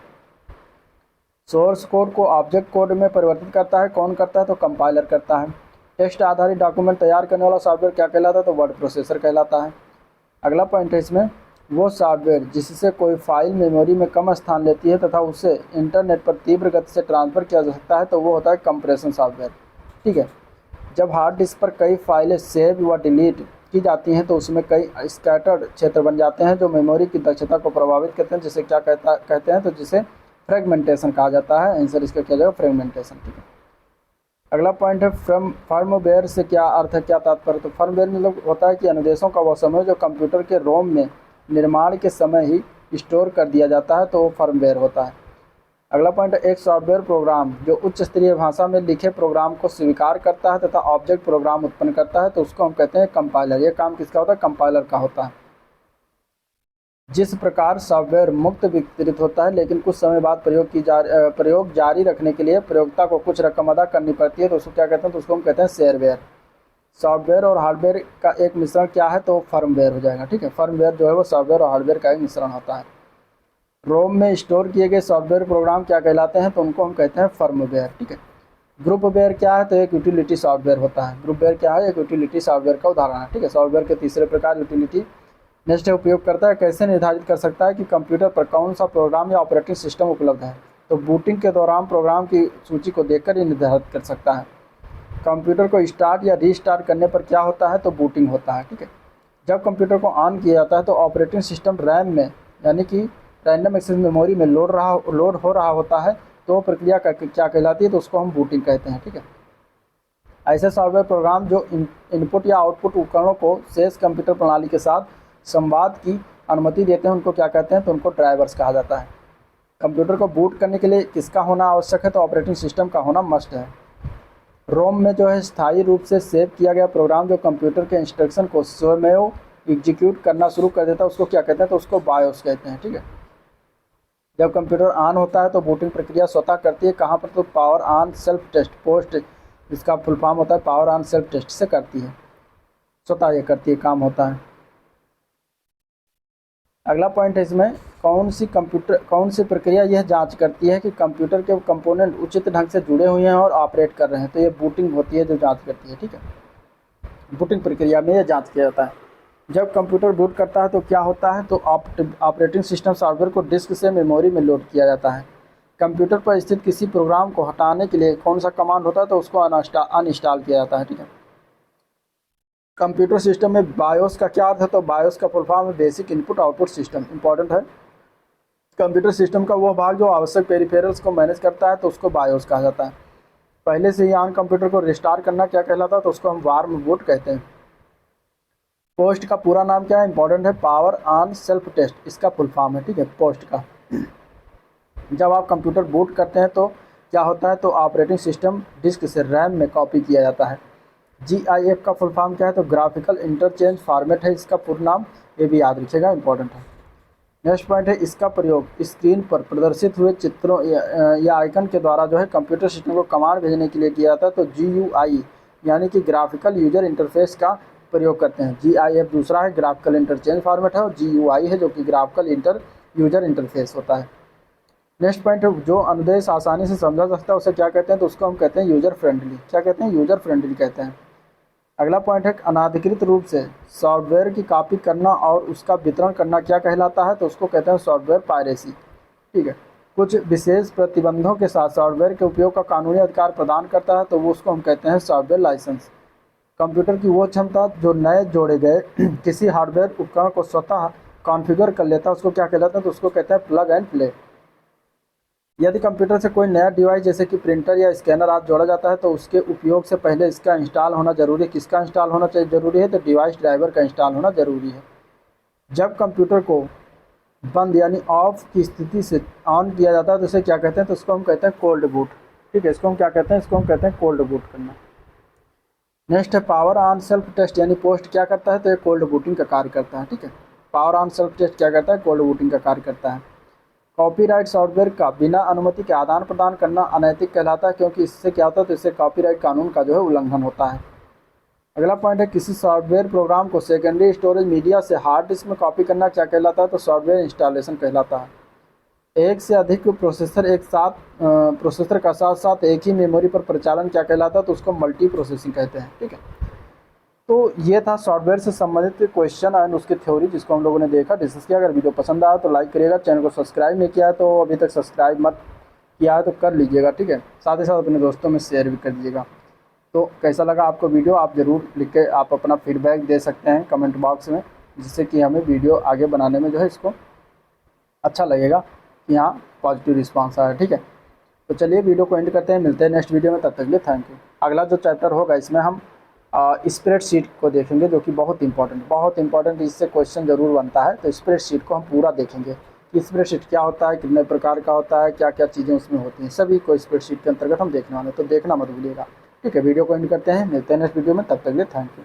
सोर्स कोड को ऑब्जेक्ट कोड में परिवर्तित करता है कौन करता है तो कंपाइलर करता है। टेक्स्ट आधारित डॉक्यूमेंट तैयार करने वाला सॉफ्टवेयर क्या कहलाता है तो वर्ड प्रोसेसर कहलाता है। अगला पॉइंट है इसमें, वो सॉफ्टवेयर जिससे कोई फाइल मेमोरी में कम स्थान लेती है तथा उसे इंटरनेट पर तीव्र गति से ट्रांसफ़र किया जा सकता है तो वो होता है कंप्रेशन सॉफ्टवेयर। ठीक है, जब हार्ड डिस्क पर कई फाइलें सेव व डिलीट की जाती हैं तो उसमें कई स्कैटर्ड क्षेत्र बन जाते हैं जो मेमोरी की दक्षता को प्रभावित करते हैं जिसे क्या कहते हैं तो जिसे फ्रेगमेंटेशन कहा जाता है। आंसर इसका क्या जाएगा फ्रेगमेंटेशन। ठीक है, अगला पॉइंट है फर्मवेयर से क्या अर्थ है क्या तात्पर्य तो फर्मवेयर मतलब होता है कि अनुदेशों का वह समूह जो कंप्यूटर के रोम में निर्माण के समय ही स्टोर कर दिया जाता है तो वो फर्मवेयर होता है। अगला पॉइंट है, एक सॉफ्टवेयर प्रोग्राम जो उच्च स्तरीय भाषा में लिखे प्रोग्राम को स्वीकार करता है तथा ऑब्जेक्ट प्रोग्राम उत्पन्न करता है तो उसको हम कहते हैं कंपाइलर। ये काम किसका होता है कंपाइलर का होता है। जिस प्रकार सॉफ्टवेयर मुक्त वितरित होता है लेकिन कुछ समय बाद प्रयोग जारी रखने के लिए प्रयोक्ता को कुछ रकम अदा करनी पड़ती है तो उसको क्या कहते हैं तो उसको हम कहते हैं शेयरवेयर। सॉफ्टवेयर और हार्डवेयर का एक मिश्रण क्या है तो फर्मवेयर हो जाएगा। ठीक है, फर्मवेयर जो है वो सॉफ्टवेयर और हार्डवेयर का एक मिश्रण होता है। रोम में स्टोर किए गए सॉफ्टवेयर प्रोग्राम क्या कहलाते हैं तो उनको हम कहते हैं फर्मवेयर। ठीक है, ग्रुपवेयर क्या है तो एक यूटिलिटी सॉफ्टवेयर होता है। ग्रुपवेयर क्या है एक यूटिलिटी सॉफ्टवेयर का उदाहरण है। ठीक है, सॉफ्टवेयर के तीसरे प्रकार यूटिलिटी। नेक्स्ट है, उपयोग करता है कैसे निर्धारित कर सकता है कि कंप्यूटर पर कौन सा प्रोग्राम या ऑपरेटिंग सिस्टम उपलब्ध है तो बूटिंग के दौरान प्रोग्राम की सूची को देखकर ये निर्धारित कर सकता है। कंप्यूटर को स्टार्ट या रीस्टार्ट करने पर क्या होता है तो बूटिंग होता है। ठीक है, जब कंप्यूटर को ऑन किया जाता है तो ऑपरेटिंग सिस्टम रैम में यानी कि रैंडम एक्सेस मेमोरी में लोड हो रहा होता है तो प्रक्रिया क्या कहलाती है तो उसको हम बूटिंग कहते हैं। ठीक है, ऐसे सॉफ्टवेयर प्रोग्राम जो इनपुट या आउटपुट उपकरणों को शेष कंप्यूटर प्रणाली के साथ संवाद की अनुमति देते हैं उनको क्या कहते हैं तो उनको ड्राइवर्स कहा जाता है। कंप्यूटर को बूट करने के लिए किसका होना आवश्यक है तो ऑपरेटिंग सिस्टम का होना मस्ट है। रोम में जो है स्थायी रूप से सेव किया गया प्रोग्राम जो कंप्यूटर के इंस्ट्रक्शन को स्वयं एग्जीक्यूट करना शुरू कर देता है उसको क्या कहते हैं तो उसको बायोस कहते हैं। ठीक है, जब कंप्यूटर ऑन होता है तो बूटिंग प्रक्रिया स्वतः करती है कहाँ पर तो power on self test post, इसका फुल फॉर्म होता है पावर ऑन सेल्फ टेस्ट से करती है, स्वतः ये करती है काम होता है। अगला पॉइंट है इसमें, कौन सी प्रक्रिया यह जांच करती है कि कंप्यूटर के कंपोनेंट उचित ढंग से जुड़े हुए हैं और ऑपरेट कर रहे हैं तो ये बूटिंग होती है जो जांच करती है। ठीक है, बूटिंग प्रक्रिया में यह जांच किया जाता है। जब कंप्यूटर बूट करता है तो क्या होता है तो ऑपरेटिंग सिस्टम सॉफ्टवेयर को डिस्क से मेमोरी में लोड किया जाता है। कंप्यूटर पर स्थित किसी प्रोग्राम को हटाने के लिए कौन सा कमांड होता है तो उसको अनइंस्टॉल किया जाता है। ठीक है, कंप्यूटर सिस्टम में बायोस का क्या अर्थ है तो बायोस का फुल फॉर्म है basic input output system. Important है, कंप्यूटर सिस्टम का वह भाग जो आवश्यक पेरिफेरल्स को मैनेज करता है तो उसको बायोस कहा जाता है। पहले से ही ऑन कंप्यूटर को रिस्टार्ट करना क्या कहलाता है तो उसको हम वार्म बूट कहते हैं। पोस्ट का पूरा नाम क्या है, इंपॉर्टेंट है, पावर ऑन सेल्फ टेस्ट, इसका फुल फॉर्म है, ठीक है, पोस्ट का। जब आप कंप्यूटर बूट करते हैं तो क्या होता है, तो ऑपरेटिंग सिस्टम डिस्क से रैम में कॉपी किया जाता है। GIF का फुल फॉर्म क्या है, तो ग्राफिकल इंटरचेंज फॉर्मेट है इसका पूर्ण नाम, ये भी याद रखिएगा, इंपॉर्टेंट है। नेक्स्ट पॉइंट है, इसका प्रयोग स्क्रीन पर प्रदर्शित हुए चित्रों या आइकन के द्वारा जो है कंप्यूटर सिस्टम को कमांड भेजने के लिए किया जाता है। तो GUI यानी कि ग्राफिकल यूजर इंटरफेस का प्रयोग करते हैं। GIF दूसरा है, ग्राफिकल इंटरचेंज फॉर्मेट है, और GUI है जो कि ग्राफिकल यूजर इंटरफेस होता है। नेक्स्ट पॉइंट है, जो अनुदेश आसानी से समझा सकता है उसे क्या कहते हैं, तो उसको हम कहते हैं यूजर फ्रेंडली। क्या कहते हैं, यूजर फ्रेंडली कहते हैं। अगला पॉइंट है, अनाधिकृत रूप से सॉफ्टवेयर की कॉपी करना और उसका वितरण करना क्या कहलाता है, तो उसको कहते हैं सॉफ्टवेयर पायरेसी, ठीक है। कुछ विशेष प्रतिबंधों के साथ सॉफ्टवेयर के उपयोग का कानूनी अधिकार प्रदान करता है, तो वो उसको हम कहते हैं सॉफ्टवेयर लाइसेंस। कंप्यूटर की वो क्षमता जो नए जोड़े गए किसी हार्डवेयर उपकरण को स्वतः कॉन्फ़िगर कर लेता है उसको क्या कहलाता है, तो उसको कहते हैं प्लग एंड प्ले। यदि कंप्यूटर से कोई नया डिवाइस जैसे कि प्रिंटर या स्कैनर आज जोड़ा जाता है तो उसके उपयोग से पहले इसका इंस्टॉल होना जरूरी है। किसका इंस्टॉल होना चाहिए, जरूरी है, तो डिवाइस ड्राइवर का इंस्टॉल होना जरूरी है। जब कंप्यूटर को बंद यानी ऑफ की स्थिति से ऑन किया जाता है तो इसे क्या कहते हैं, तो इसको हम कहते हैं कोल्ड बूट, ठीक है। इसको हम क्या कहते हैं, इसको हम कहते हैं कोल्ड बूट करना। नेक्स्ट है, पावर ऑन सेल्फ टेस्ट यानी पोस्ट क्या करता है, तो ये कोल्ड बूटिंग का कार्य करता है, ठीक है। पावर ऑन सेल्फ टेस्ट क्या करता है, कोल्ड बूटिंग का कार्य करता है। कॉपीराइट सॉफ्टवेयर का बिना अनुमति के आदान प्रदान करना अनैतिक कहलाता है, क्योंकि इससे क्या होता है, तो इससे कॉपीराइट कानून का जो है उल्लंघन होता है। अगला पॉइंट है, किसी सॉफ्टवेयर प्रोग्राम को सेकेंडरी स्टोरेज मीडिया से हार्ड डिस्क में कॉपी करना क्या कहलाता है, तो सॉफ्टवेयर इंस्टॉलेशन कहलाता है। एक से अधिक प्रोसेसर का साथ साथ एक ही मेमोरी पर परिचालन क्या कहलाता है, तो उसको मल्टी प्रोसेसिंग कहते हैं, ठीक है। तो ये था सॉफ्टवेयर से संबंधित क्वेश्चन एंड उसकी थ्योरी जिसको हम लोगों ने देखा, डिस्कस किया। अगर वीडियो पसंद आया तो लाइक करिएगा, चैनल को सब्सक्राइब नहीं किया है तो अभी तक सब्सक्राइब मत किया है तो कर लीजिएगा, ठीक है। साथ ही साथ अपने दोस्तों में शेयर भी कर दीजिएगा। तो कैसा लगा आपको वीडियो, आप ज़रूर लिख के आप अपना फीडबैक दे सकते हैं कमेंट बॉक्स में, जिससे कि हमें वीडियो आगे बनाने में जो है इसको अच्छा लगेगा कि हाँ पॉजिटिव रिस्पॉन्स आया, ठीक है। तो चलिए वीडियो को एंड करते हैं, मिलते हैं नेक्स्ट वीडियो में, तब तक के लिए थैंक यू। अगला जो चैप्टर होगा इसमें हम स्प्रेडशीट को देखेंगे, जो कि बहुत इंपॉर्टेंट इससे क्वेश्चन ज़रूर बनता है। तो स्प्रेडशीट को हम पूरा देखेंगे कि स्प्रेडशीट क्या होता है, कितने प्रकार का होता है, क्या क्या चीज़ें उसमें होती हैं, सभी को स्प्रेडशीट के अंतर्गत हम देखने वाले हैं। तो देखना मत भूलिएगा, ठीक है। वीडियो को एंड करते हैं, मिलते हैं नेक्स्ट वीडियो में, तब तक के लिए थैंक यू।